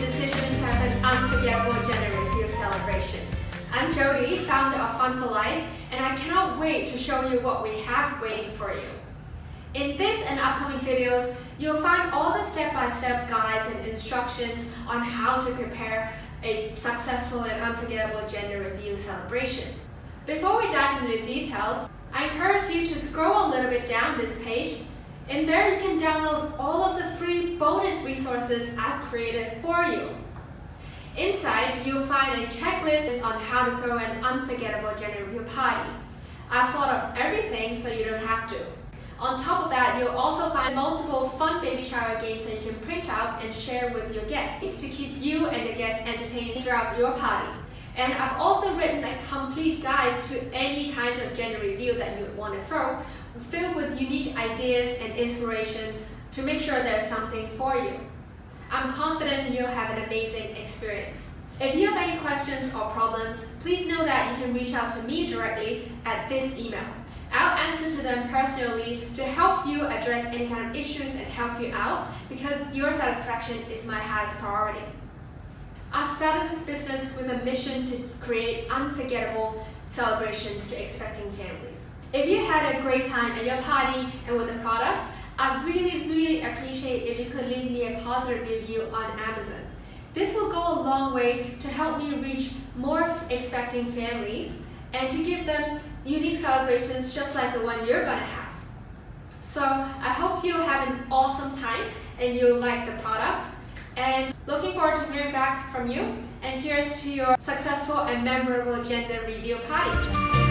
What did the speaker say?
decision to have an unforgettable gender reveal celebration. I'm Jodee, founder of Funful Life, and I cannot wait to show you what we have waiting for you. In this and upcoming videos, you'll find all the step-by-step guides and instructions on how to prepare a successful and unforgettable gender reveal celebration. Before we dive into the details, I encourage you to scroll a little bit down this page. In there you can download all of the free bonus resources I've created for you. Inside, you'll find a checklist on how to throw an unforgettable gender reveal party. I've thought of everything so you don't have to. On top of that, you'll also find multiple fun baby shower games that you can print out and share with your guests to keep you and the guests entertained throughout your party. And I've also written a complete guide to any kind of gender reveal that you want to throw, filled with unique ideas and inspiration to make sure there's something for you. I'm confident you'll have an amazing experience. If you have any questions or problems, please know that you can reach out to me directly at this email. I'll answer to them personally to help you address any kind of issues and help you out because your satisfaction is my highest priority. I started this business with a mission to create unforgettable celebrations to expecting families. If you had a great time at your party and with the product, I'd really appreciate if you could leave me a positive review on Amazon. This will go a long way to help me reach more expecting families and to give them unique celebrations just like the one you're gonna have. So I hope you have an awesome time and you'll like the product. And looking forward to hearing back from you. And here's to your successful and memorable gender reveal party.